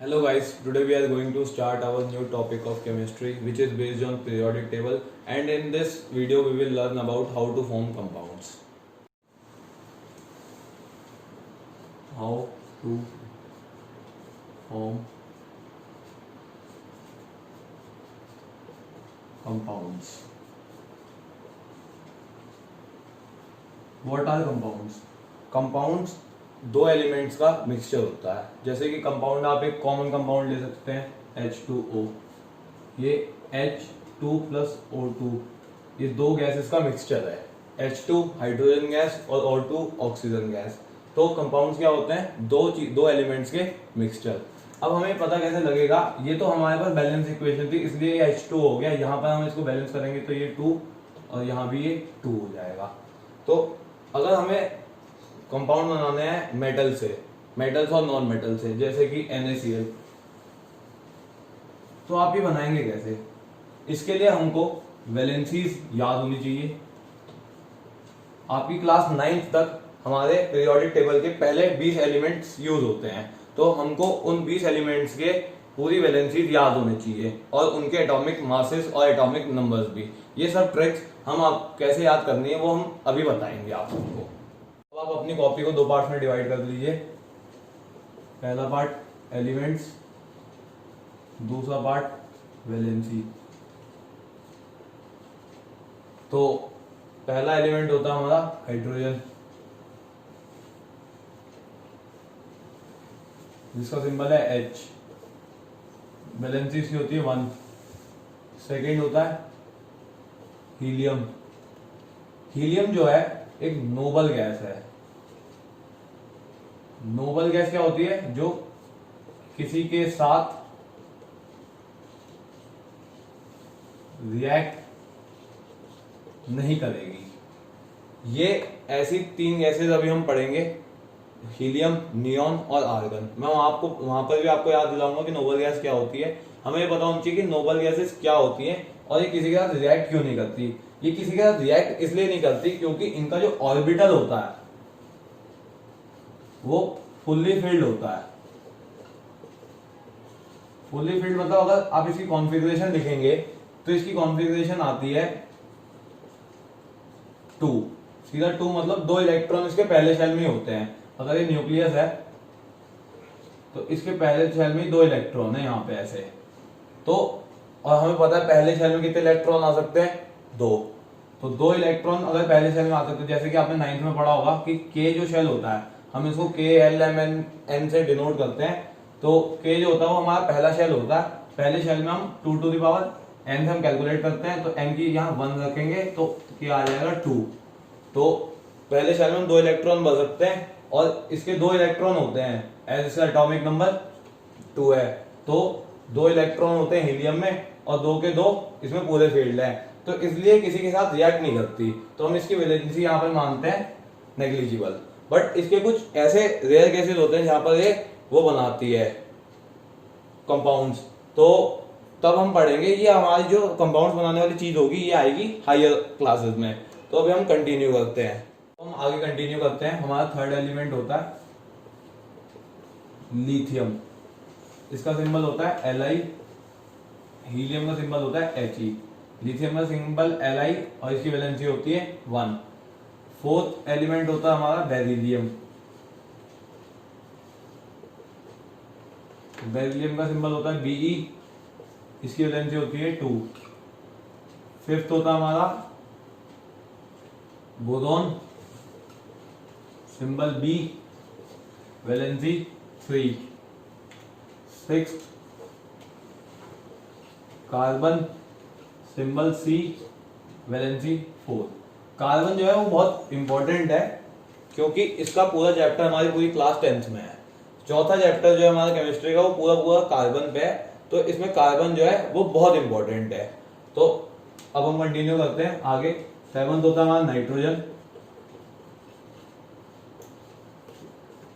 Hello guys, today we are going to start our new topic of chemistry which is based on periodic table, and in this video we will learn about how to form compounds. How to form compounds. What are compounds? Compounds दो elements का mixture होता है। जैसे कि compound आप एक common compound ले सकते हैं H2O, ये H2 प्लस O2, ये दो गैसेस का मिक्सचर है। H2 हाइड्रोजन गैस और O2 ऑक्सीजन गैस। तो कंपाउंड्स क्या होते हैं? दो एलिमेंट्स के मिक्सचर। अब हमें पता कैसे लगेगा? ये तो हमारे पास बैलेंस इक्वेशन थी, इसलिए ये H2 हो गया। यहाँ पर हम इसको बैलेंस करेंगे तो ये 2 और यहाँ भी ये 2 हो जाएगा। तो अगर हमें कंपाउंड बनाने हैं मेटल्स और नॉन मेटल से, जैसे कि NaCl, तो आप ये बनाएंगे कैसे? इसके लिए हमको वैलेंसीज याद होनी चाहिए। आपकी क्लास 9th तक हमारे पीरियोडिक टेबल के पहले 20 एलिमेंट्स यूज होते हैं, तो हमको उन 20 एलिमेंट्स के पूरी वैलेंसीज याद होनी चाहिए और उनके एटॉमिक मासेस और एटॉमिक नंबर्स भी। ये सब ट्रिक्स हम आप कैसे याद करनी है वो हम अभी बताएंगे आप सबको। अब आप अपनी कॉपी को दो पार्ट्स में डिवाइड कर लीजिए। पहला पार्ट एलिमेंट्स, दूसरा पार्ट वैलेंसी। तो पहला एलिमेंट होता है हमारा हाइड्रोजन, जिसका सिंबल है H। वैलेंसी इसकी होती है 1। सेकेंड होता है हीलियम। हीलियम जो है एक नोबल गैस है। नोबल गैस क्या होती है? जो किसी के साथ रिएक्ट नहीं करेगी। ये ऐसी 3 गैसेस अभी हम पढ़ेंगे, हीलियम, नियॉन और आर्गन। मैं वहां पर भी आपको याद दिलाऊंगा कि नोबल गैस क्या होती है। हमें ये पता होना चाहिए कि नोबल गैसेस क्या होती हैं और ये किसी के साथ रिएक्ट क्यों नहीं करती। ये किसी के साथ रिएक्ट इसलिए नहीं करती क्योंकि इनका जो ऑर्बिटल होता है वो फुल्ली फिल्ड होता है। फुल्ली फिल्ड मतलब अगर आप इसकी कॉन्फ़िगरेशन लिखेंगे तो इसकी कॉन्फ़िगरेशन आती है 2। सीधा 2 मतलब 2 इलेक्ट्रॉन इसके पहले शेल में होते हैं। अगर ये न्यूक्लियस है तो इसके पहले शेल में 2 इलेक्ट्रॉन है यहाँ पे ऐसे। तो और हमें पता है पहले शेल में कितने इलेक्ट्रॉन आ सकते हैं? 2। तो 2 इलेक्ट्रॉन अगर पहले शेल में आ सकते हैं, जैसे कि आपने 9th में पढ़ा होगा कि K जो शेल होता है हम इसको KLMN से डिनोट करते हैं। तो K जो होता है वो हमारा पहला शेल होता है। पहले शेल में हम 2 टू द पावर n से हम कैलकुलेट करते हैं, तो n की यहाँ 1 रखेंगे तो क्या आ जाएगा 2। तो पहले शेल में हम 2 इलेक्ट्रॉन बन सकते हैं और इसके 2 इलेक्ट्रॉन होते हैं एज इसका एटॉमिक नंबर 2 है। तो 2 इलेक्ट्रॉन होते हैं हीलियम में और 2 के 2 इसमें पूरे फील्ड है, तो इसलिए किसी के साथ रिएक्ट नहीं करती। तो हम इसकी वैलेंसी यहाँ पर मानते हैं नेग्लिजिबल। बट इसके कुछ ऐसे रेयर केसेस होते हैं जहां पर ये वो बनाती है कंपाउंड्स। तो तब हम पढ़ेंगे, ये हमारी जो कंपाउंड्स बनाने वाली चीज होगी ये आएगी हायर क्लासेस में। तो अभी हम कंटिन्यू करते हैं। तो हम आगे कंटिन्यू करते हैं। हमारा थर्ड एलिमेंट होता है लिथियम। इसका सिंबल होता है Li। हीलियम का सिंबल होता है He। लिथियम का सिंबल Li और इसकी वैलेंसी होती है 1। फोर्थ एलिमेंट होता है हमारा बेरिलियम। बेरिलियम का सिंबल होता है Be। इसकी वैलेंसी होती है 2। फिफ्थ होता है हमारा boron, symbol B, valency 3। Sixth carbon, symbol C, valency 4। Carbon जो है वो बहुत इंपॉर्टेंट है क्योंकि इसका पूरा चैप्टर हमारी पूरी क्लास 10th में है। चौथा चैप्टर जो है हमारा केमिस्ट्री का वो पूरा कार्बन पे है, तो इसमें कार्बन जो है वो बहुत इंपॉर्टेंट है। तो अब हम कंटिन्यू करते हैं आगे। 7th होता है हमारा नाइट्रोजन,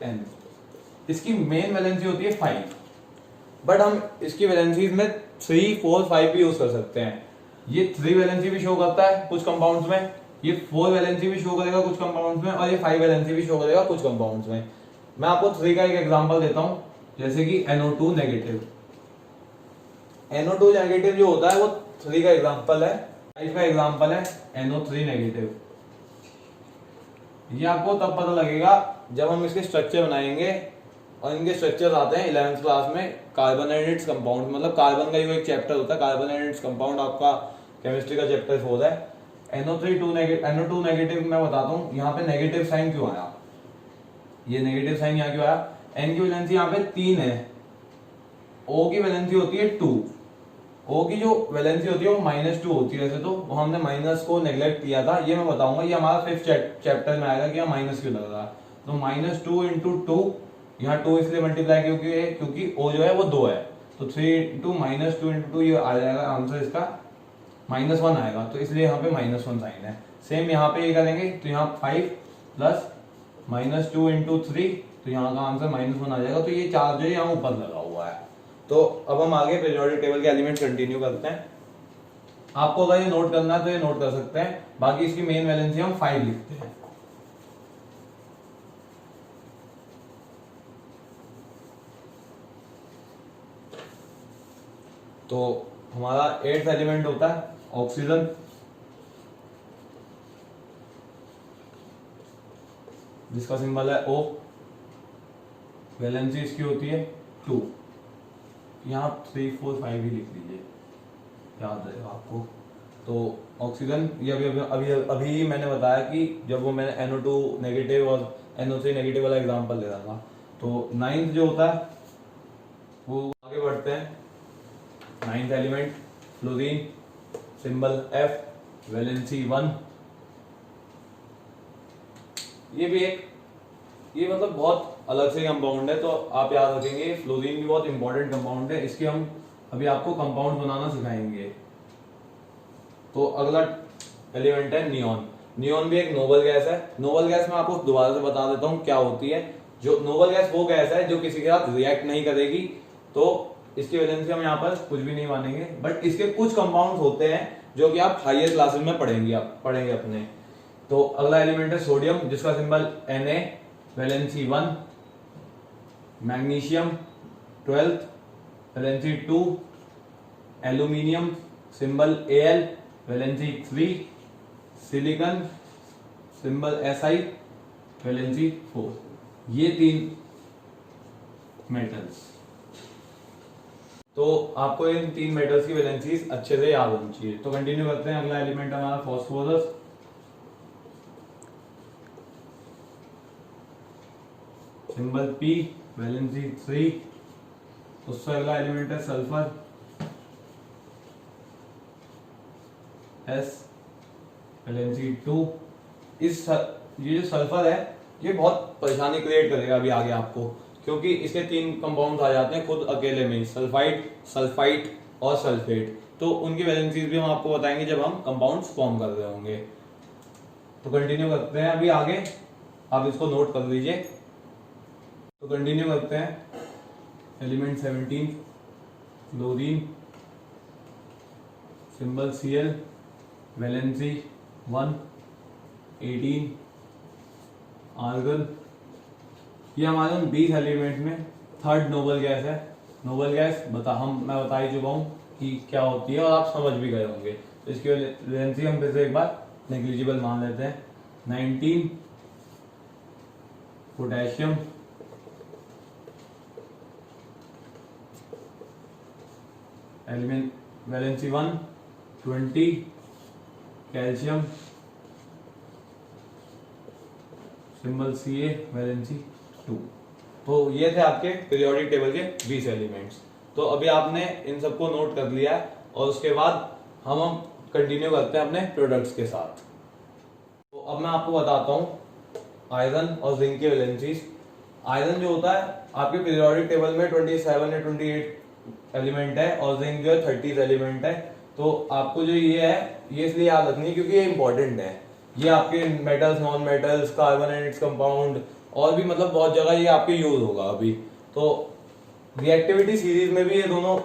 N। इसकी मेन वैलेंसी होती है 5, बट हम इसकी वैलेंसीज में 3, 4, 5 भी यूज कर सकते हैं। ये 3 वैलेंसी भी शो करता है कुछ कंपाउंड्स में, ये 4 वैलेंसी भी शो करेगा कुछ कंपाउंड्स में और ये 5 वैलेंसी भी शो करेगा कुछ कंपाउंड्स में। मैं आपको 3 का एक एग्जांपल देता हूँ। जैसे कि NO2 नेगेटिव। NO2 नेगेटिव जो होता है वो 3 का एग्जांपल है, 5 का एग्जांपल है NO3 नेगेटिव। ये आपको तब पता लगेगा जब हम इसके स्ट्रक्चर बनाएंगे, और इनके स्ट्रक्चर्स आते हैं 11th क्लास में, कार्बन एंड इट्स कंपाउंड, मतलब कार्बन का जो एक चैप्टर होता है कार्बन एंड इट्स कंपाउंड, आपका केमिस्ट्री का चैप्टर 4 है। NO2 नेगेटिव मैं बताता हूँ यहाँ पे नेगेटिव साइन क्यों आया, ये नेगेटिव साइन यहाँ क्यों आया। N की वैलेंसी यहाँ पे 3 है, O की वैलेंसी होती है 2, O की जो वैलेंसी होती है वो -2 होती है। वैसे तो वो हमने माइनस को नेग्लेक्ट किया था, ये मैं बताऊंगा, ये हमारा 5th चैप्टर में आएगा कि यहाँ माइनस क्यों लग रहा है। तो -2 इंटू 2, यहाँ 2 इसलिए मल्टीप्लाई क्योंकि O जो है वो 2 है, तो 3 इंटू -2 इंटू 2 ये आ जाएगा आंसर इसका -1 आएगा, तो इसलिए यहाँ पे -1 साइन है। सेम यहाँ पे ये करेंगे तो यहाँ 5 प्लस -2 इंटू 3, तो यहाँ का आंसर -1 आ जाएगा। तो ये चार्ज है यहाँ ऊपर लगा हुआ है। तो अब हम आगे पीरियोडिक टेबल के एलिमेंट कंटिन्यू करते हैं। आपको अगर ये नोट करना है तो ये नोट कर सकते हैं, बाकी इसकी मेन वैलेंसी हम 5 लिखते हैं। तो हमारा 8th एलिमेंट होता है ऑक्सीजन, जिसका सिंबल है O, वैलेंसी इसकी होती है 2, यहाँ 3 4 5 ही लिख लीजिए, याद रहेगा आपको। तो ऑक्सीजन, ये अभी मैंने बताया कि जब वो मैंने NO2 नेगेटिव और NO3 नेगेटिव वाला एग्जांपल दे रहा था। तो 9th जो होता है वो आगे बढ़ते हैं। 9th element fluorine, symbol F, valency 1। ये मतलब बहुत अलग से कंपाउंड है, तो आप याद रखेंगे फ्लोरीन भी बहुत इंपॉर्टेंट कंपाउंड है, इसके हम अभी आपको कंपाउंड बनाना सिखाएंगे। तो अगला एलिमेंट है नियॉन। नियॉन भी एक नोबल गैस है। नोबल गैस मैं आपको दोबारा से बता देता हूँ क्या होती है। जो नोबल गैस वो गैस है जो किसी के साथ रिएक्ट नहीं करेगी, तो इसकी वैलेंसी हम यहाँ पर कुछ भी नहीं मानेंगे, बट इसके कुछ कंपाउंड होते हैं जो कि आप हायर क्लासेस में पढ़ेंगे अपने। तो अगला एलिमेंट है सोडियम, जिसका symbol Na, valency 1। Magnesium 12th, valency 2। Aluminium, symbol Al, valency 3। Silicon, symbol Si, valency 4। ये 3 मेटल्स। तो आपको इन 3 मेटल्स की वैलेंसीज अच्छे से याद होनी चाहिए। तो कंटिन्यू करते हैं। अगला एलिमेंट हमारा फॉस्फोरस, सिंबल P, वैलेंसी 3। उससे अगला एलिमेंट है सल्फर, S, वैलेंसी 2। ये जो सल्फर है ये बहुत परेशानी क्रिएट करेगा अभी आगे आपको, क्योंकि इसके 3 कंपाउंड आ जाते हैं खुद अकेले में, सल्फाइड, सल्फाइट और सल्फेट। तो उनकी वैलेंसीज भी हम आपको बताएंगे जब हम कंपाउंड्स फॉर्म कर रहे होंगे। तो कंटिन्यू करते हैं अभी आगे, आप इसको नोट कर लीजिए। तो कंटिन्यू करते हैं। Element 17 chlorine, symbol Cl, valency 1। 18 argon, ये हमारे उन 20 एलिमेंट में 3rd नोबल गैस है। नोबल गैस मैं बता ही चुका हूँ कि क्या होती है और आप समझ भी गए होंगे। तो इसकी वैलेंसी हम फिर से एक बार नेग्लिजिबल मान लेते हैं। 19 potassium, element valency 1। 20 calcium, symbol Ca, valency 2। तो ये थे आपके पीरियोडिक टेबल के 20 एलिमेंट्स। तो अभी आपने इन सबको नोट कर लिया है, और उसके बाद हम कंटिन्यू करते हैं अपने प्रोडक्ट्स के साथ। तो अब मैं आपको बताता हूँ आयरन और जिंक की वैलेंसीज। आयरन जो होता है आपके पीरियोडिक टेबल में 27 या 28 एलिमेंट है, और जिंक जो है 30 एलिमेंट है। तो आपको जो ये है ये इसलिए याद रखनी है क्योंकि ये इंपॉर्टेंट है। ये आपके metals, non metals, carbon and its compound, और भी मतलब बहुत जगह ये आपके यूज होगा अभी। तो रिएक्टिविटी सीरीज में भी ये दोनों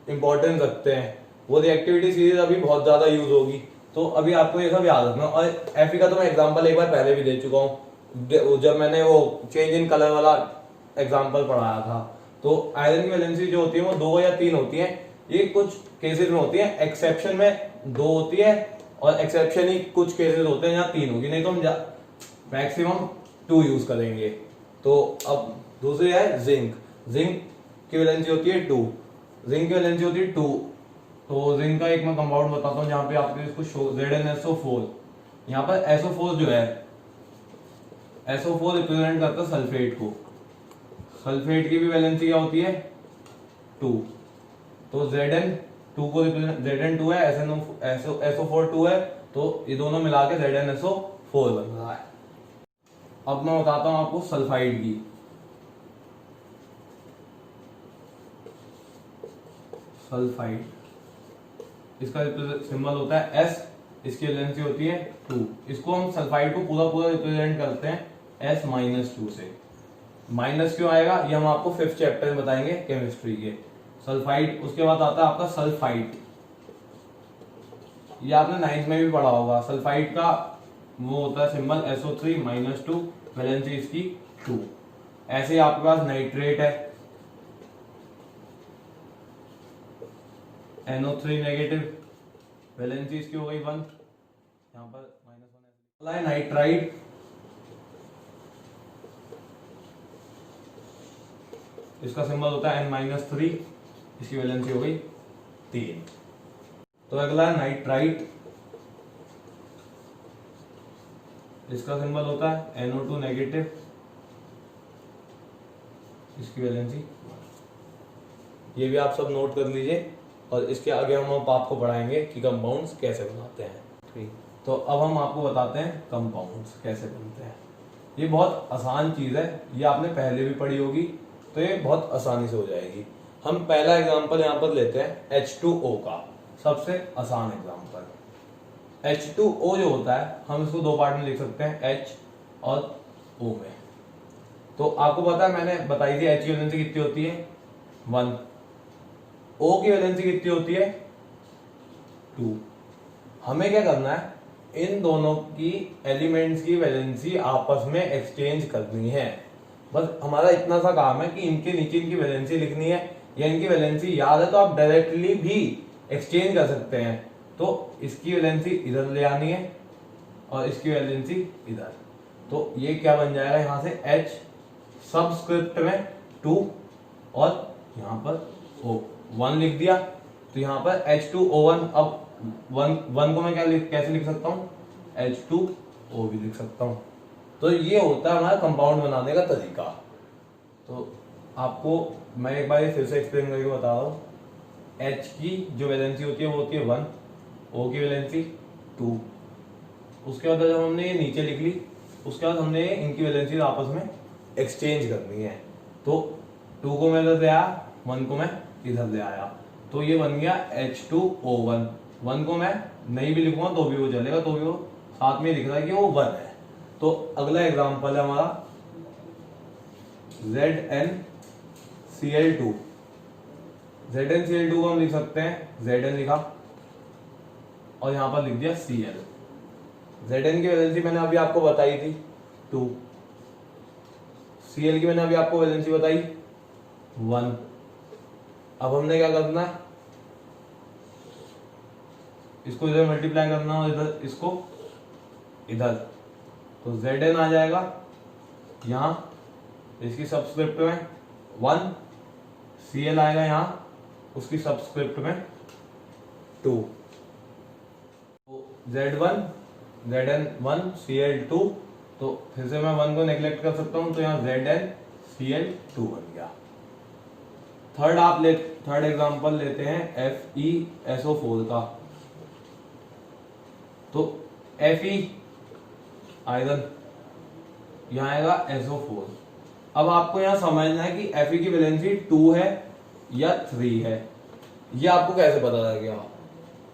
इंपॉर्टेंस रखते हैं। वो रिएक्टिविटी सीरीज अभी बहुत ज्यादा यूज होगी, तो अभी आपको ये सब याद रखना। और एफी का तो मैं एग्जांपल एक बार पहले भी दे चुका हूँ जब मैंने वो चेंज इन कलर वाला एग्जांपल पढ़ाया था। तो आयरन की वैलेंसी जो होती है वो 2 या 3 होती है। ये कुछ केसेस में होती है, एक्सेप्शन में 2 होती है और एक्सेप्शन ही कुछ केसेस होते हैं जहाँ 3 होगी, नहीं तो हम मैक्सिमम 2 यूज करेंगे। तो अब दूसरी है जिंक। जिंक की वैलेंसी होती है 2। जिंक की वैलेंसी होती है 2। तो जिंक का एक मैं कंपाउंड बताता हूँ जहाँ पे आपके इसको ZnSO4। यहाँ पर SO4 जो है, SO4 रिप्रेजेंट करता है सल्फेट को। सल्फेट की भी वैलेंसी क्या होती है 2। तो Zn2 को रिप्रेजेंट, Zn2 है, SO4 2 है, तो ये दोनों मिला के ZnSO4 बन रहा है। अब मैं बताता हूं आपको सल्फाइड की। सल्फाइड, इसका सिंबल होता है S, इसकी वैलेंसी होती है 2। इसको हम सल्फाइड को पूरा पूरा रिप्रेजेंट करते हैं S-2 से। माइनस क्यों आएगा ये हम आपको 5th चैप्टर में बताएंगे केमिस्ट्री के। सल्फाइड, उसके बाद आता है आपका सल्फाइड। ये आपने 9th में भी पढ़ा होगा। सल्फाइड का वो होता है सिंबल SO3-2, वैलेंसी इसकी 2। ऐसे ही आपके पास नाइट्रेट है, NO3 नेगेटिव, वैलेंसी इसकी हो गई 1, यहाँ पर -1 है। नाइट्राइड, इसका सिंबल होता है N-3, इसकी वैलेंसी हो गई 3। तो अगला है नाइट्राइट, इसका सिंबल होता है NO2 नेगेटिव, इसकी वैलेंसी। ये भी आप सब नोट कर लीजिए और इसके आगे हम आपको पढ़ाएंगे कि कंपाउंड्स कैसे बनाते हैं। ठीक, तो अब हम आपको बताते हैं कंपाउंड्स कैसे बनते हैं। ये बहुत आसान चीज है, ये आपने पहले भी पढ़ी होगी, तो ये बहुत आसानी से हो जाएगी। हम पहला एग्जांपल यहाँ पर लेते हैं H2O का, सबसे आसान एग्जांपल। H2O जो होता है हम इसको 2 पार्ट में लिख सकते हैं, H और O में। तो आपको पता है, मैंने बताई थी H की वैलेंसी कितनी होती है 1, O की वैलेंसी कितनी होती है 2। हमें क्या करना है, इन दोनों की एलिमेंट्स की वैलेंसी आपस में एक्सचेंज करनी है। बस हमारा इतना सा काम है कि इनके नीचे इनकी वैलेंसी लिखनी है, या इनकी वैलेंसी याद है तो आप डायरेक्टली भी एक्सचेंज कर सकते हैं। तो इसकी वैलेंसी इधर ले आनी है और इसकी वैलेंसी इधर, तो ये क्या बन जाएगा यहां से H सबस्क्रिप्ट में 2 और यहां पर O 1 लिख दिया। तो यहां पर H2O1, अब 1 को मैं कैसे लिख सकता हूं, H2O भी लिख सकता हूं। तो ये होता है हमारा कंपाउंड बनाने का तरीका। तो आपको मैं एक बार फिर से एक्सप्लेन करके बता रहा हूँ। H की जो वैलेंसी होती है वो होती है 1, O की वैलेंसी 2। उसके बाद जब हमने ये नीचे लिख ली, उसके बाद हमने इनकी वैलेंसी आपस में एक्सचेंज करनी है। तो 2 को मैं इधर ले आया, 1 को मैं इधर ले आया, तो ये बन गया H2O1। 1 को मैं नहीं भी लिखूंगा तो भी वो चलेगा, तो भी वो साथ में लिख रहा है कि वो 1 है। तो अगला एग्जांपल है हमारा ZnCl2। ZnCl2 को हम लिख सकते हैं, Zn लिखा और यहां पर लिख दिया Cl। Zn की वैलेंसी मैंने अभी आपको बताई थी 2, Cl की मैंने अभी आपको वैलेंसी बताई 1। अब हमने क्या करना है, इसको इधर मल्टीप्लाई करना और इधर इसको इधर, तो Zn आ जाएगा यहां, इसकी सबस्क्रिप्ट में 1, Cl आएगा यहां उसकी सबस्क्रिप्ट में 2। तो Zn1 Cl2, तो फिर से मैं 1 को नेग्लेक्ट कर सकता हूं, तो यहां ZnCl2 बन गया। थर्ड एग्जांपल लेते हैं FeSO4 का। तो Fe आयरन, यहां आएगा SO4। अब आपको यहां समझना है कि Fe की वैलेंसी 2 है या 3 है, ये आपको कैसे पता लगेगा।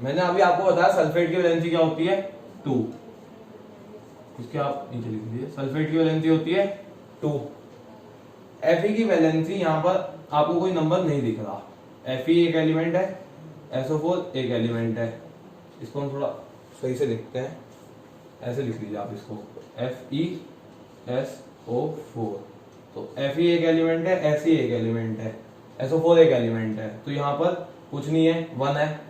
मैंने अभी आपको बताया सल्फेट की वैलेंसी क्या होती है 2, इसके आप नीचे लिख दीजिए, सल्फेट की वैलेंसी होती है 2। Fe की वैलेंसी यहां पर आपको कोई नंबर नहीं दिख रहा, Fe एक एलिमेंट है, SO4 एक एलिमेंट है। इसको हम थोड़ा सही से लिखते हैं, ऐसे लिख लीजिए आप इसको FeSO4। तो Fe एक एलिमेंट है, Se एक एलिमेंट है, SO4 एक एलिमेंट है, तो यहाँ पर कुछ नहीं है, 1 है,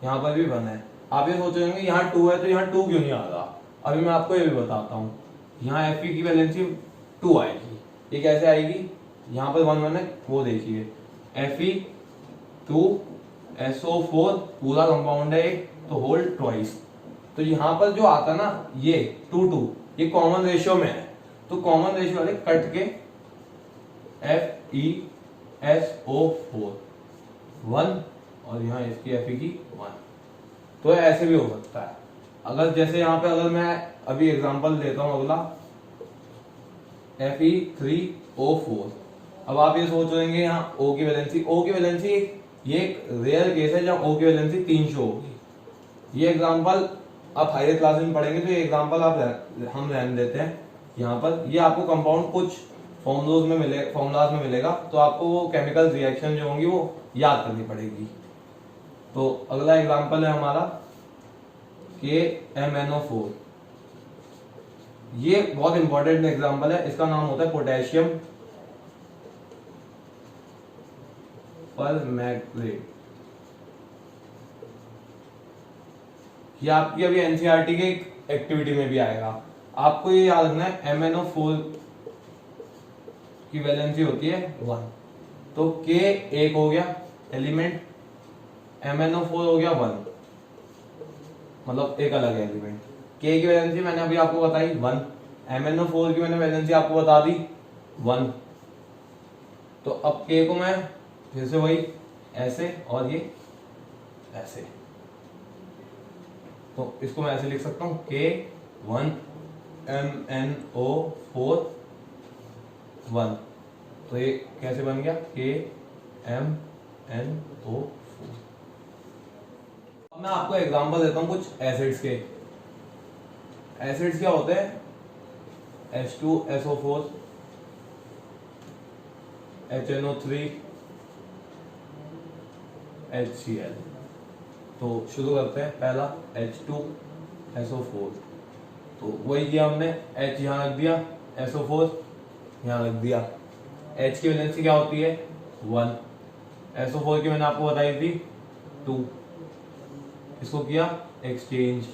यहाँ पर भी 1 है। आप ये सोचेंगे यहाँ 2 है तो यहाँ 2 क्यों नहीं आ रहा? अभी मैं आपको ये भी बताता हूँ। यहाँ Fe की वैलेंसी 2 आएगी, ये कैसे आएगी? यहाँ पर 1 1 है, वो देखिए Fe 2 SO4 पूरा कंपाउंड है एक, तो होल ट्वाइस। तो यहाँ पर जो आता ना ये 2 2 ये कॉमन रेशियो में है, तो कॉमन रेशियो वाले कट के FeSO4 1 और यहाँ इसकी Fe की 1। तो ऐसे भी हो सकता है। अगर जैसे यहाँ पे अगर मैं अभी एग्जांपल देता हूँ अगला Fe3O4। अब आप ये सोच रहे हैं यहाँ O की वैलेंसी ये एक रेयर केस है जहाँ O की वैलेंसी 3 शो होगी। ये एग्जांपल आप हायर क्लास में पढ़ेंगे तो ये एग्जांपल हम रहने देते हैं यहाँ पर। ये आपको कंपाउंड कुछ फॉर्मूलाज में मिलेगा, तो आपको वो केमिकल रिएक्शन जो होंगी वो याद करनी पड़ेगी। तो अगला एग्जांपल है हमारा KMnO4। ये बहुत इंपॉर्टेंट एग्जांपल है, इसका नाम होता है पोटेशियम परमैंगनेट। ये आपकी अभी एनसीईआरटी के एक्टिविटी में भी आएगा। आपको ये याद रखना है MnO4 की वैलेंसी होती है 1, तो K एक हो गया एलिमेंट, MnO4 हो गया 1, मतलब एक अलग एलिमेंट। K की वैलेंसी मैंने अभी आपको बताई 1, MnO4 की मैंने वैलेंसी आपको बता दी 1। तो अब K को मैं फिर से वही ऐसे और ये ऐसे, तो इसको मैं ऐसे लिख सकता हूं K1 MnO4 1। तो ये कैसे बन गया KMnO4। अब मैं आपको एग्जांपल देता हूं कुछ एसिड्स के। एसिड्स क्या होते हैं? H2SO4 HNO3 HCl। तो शुरू करते हैं। पहला H2SO4, तो वही किया हमने, H यहाँ रख दिया, SO4 यहाँ रख दिया। H की वैलेंसी क्या होती है 1, SO4 की मैंने आपको बताई थी 2। इसको किया एक्सचेंज,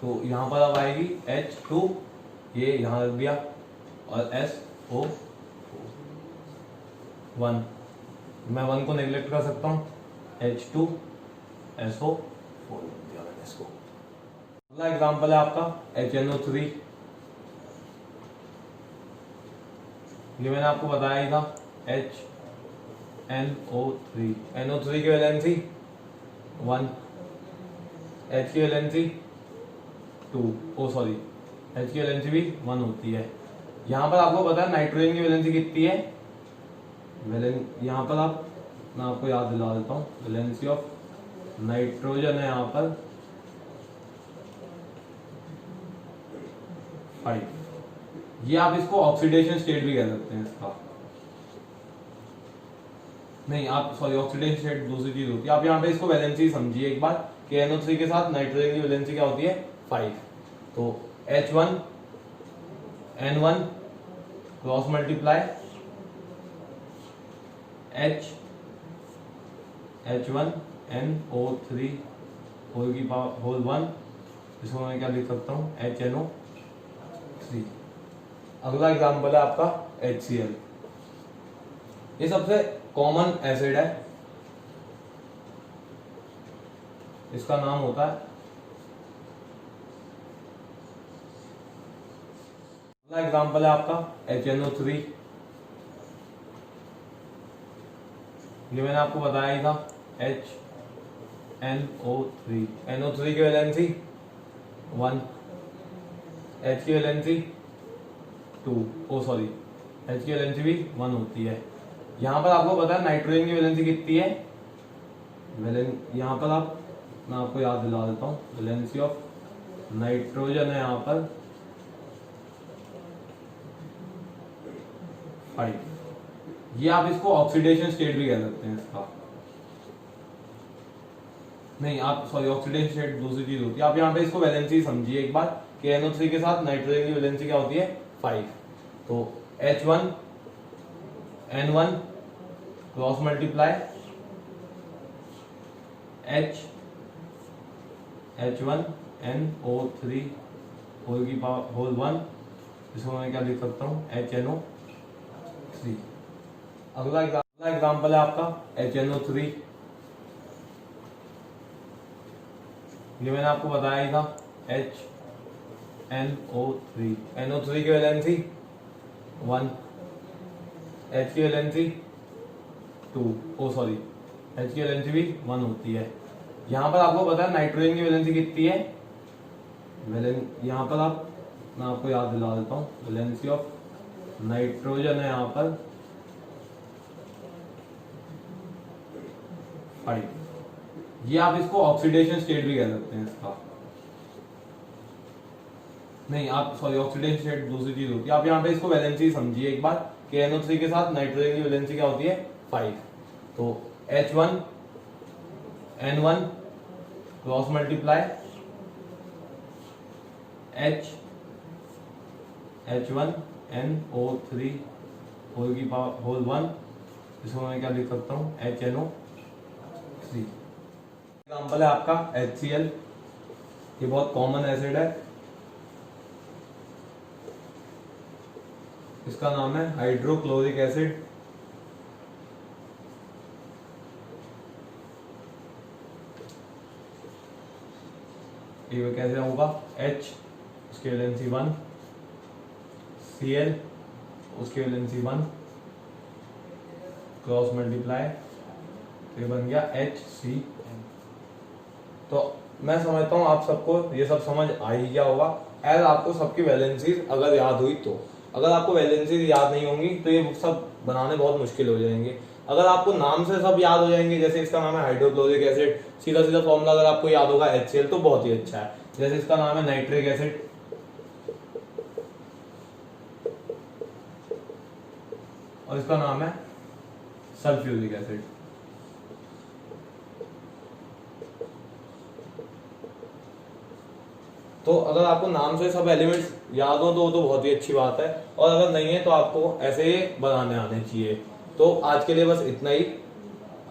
तो यहाँ पर अब आएगी H2, ये यहाँ रख दिया, और SO4 1। मैं 1 को नेग्लेक्ट कर सकता हूँ, H2SO4 दिया मैंने इसको। अगला एग्जांपल है आपका HNO3। ये मैंने आपको बताया ही था HNO3। NO3 की वैलेंसी 1, H की वैलेंसी 2, H की वैलेंसी भी 1 होती है। यहाँ पर आपको पता है नाइट्रोजन की वैलेंसी कितनी है? यहाँ पर मैं आपको याद दिला देता हूँ, वैलेंसी ऑफ नाइट्रोजन है यहाँ पर 5। ये आप इसको ऑक्सीडेशन स्टेट भी कह सकते हैं इसका, नहीं आप सॉरी ऑक्सीडेशन स्टेट दूसरी चीज होती है। आप यहाँ पे इसको वैलेंसी समझिए एक बार कि NO3 के साथ नाइट्रोजन की वैलेंसी क्या होती है 5। तो H1 N1 cross multiply H1 NO3 whole की पावर होल 1। इसको मैं क्या लिख सकता हूँ HNO3। अगला एग्जांपल है आपका HCl। ये सबसे कॉमन एसिड है, इसका नाम होता है, अगला एग्जांपल है आपका HNO3। ये मैंने आपको बताया ही था HNO3। NO3 की वैलेंसी 1, H की वैलेंसी 2, H की वैलेंसी भी 1 होती है। यहाँ पर आपको पता है नाइट्रोजन की वैलेंसी कितनी है? यहाँ पर मैं आपको याद दिला देता हूँ, वैलेंसी ऑफ नाइट्रोजन है यहाँ पर 5। ये आप इसको ऑक्सीडेशन स्टेट भी कह सकते हैं इसका, नहीं आप सॉरी ऑक्सीडेशन स्टेट दूसरी चीज होती है। आप यहाँ पे इसको वैलेंसी समझिए एक बार कि NO3 के साथ नाइट्रोजन की वैलेंसी क्या होती है 5। तो H1N1 cross multiply H1NO3 whole की पावर होल 1, इसको मैं क्या लिख सकता हूँ HNO3। अगला एग्जाम्पल है आपका HNO3। ये मैंने आपको बताया ही था HNO3। NO3 की वैलेंसी 1, H की वैलेंसी 2, H की वैलेंसी भी 1 होती है। यहाँ पर आपको पता है नाइट्रोजन की वैलेंसी कितनी है, यहाँ पर मैं आपको याद दिला देता हूँ, वैलेंसी ऑफ नाइट्रोजन है यहाँ पर 5। ये आप इसको ऑक्सीडेशन स्टेट भी कह सकते हैं इसका, नहीं आप सॉरी ऑक्सीडेशन स्टेट दूसरी चीज होती है। आप यहाँ पे इसको वैलेंसी समझिए एक बार कि NO3 के साथ नाइट्रोजन की वैलेंसी क्या होती है 5। तो H1N1 cross multiply H1NO3 whole की पावर होल 1, इसको मैं क्या लिख सकता हूँ HNO3। एग्जाम्पल है आपका HCl। ये बहुत कॉमन एसिड है, इसका नाम है हाइड्रोक्लोरिक एसिड। ये कैसे होगा H उसकी वैलेंसी 1, Cl उसकी वैलेंसी 1 क्रॉस मल्टीप्लाई, ये बन गया HCl। तो मैं समझता हूँ आप सबको ये सब समझ आ ही गया होगा। एज आपको सबकी वैलेंसीज अगर याद हुई तो, अगर आपको वैलेंसीज याद नहीं होंगी तो ये सब बनाने बहुत मुश्किल हो जाएंगे। अगर आपको नाम से सब याद हो जाएंगे, जैसे इसका नाम है हाइड्रोक्लोरिक एसिड, सीधा सीधा फॉर्मूला अगर आपको याद होगा HCl तो बहुत ही अच्छा है। जैसे इसका नाम है नाइट्रिक एसिड, और इसका नाम है सल्फ्यूरिक एसिड। तो अगर आपको नाम से सब एलिमेंट्स याद हो तो बहुत ही अच्छी बात है, और अगर नहीं है तो आपको ऐसे ही बनाने आने चाहिए। तो आज के लिए बस इतना ही।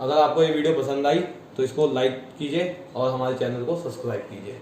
अगर आपको ये वीडियो पसंद आई तो इसको लाइक कीजिए और हमारे चैनल को सब्सक्राइब कीजिए।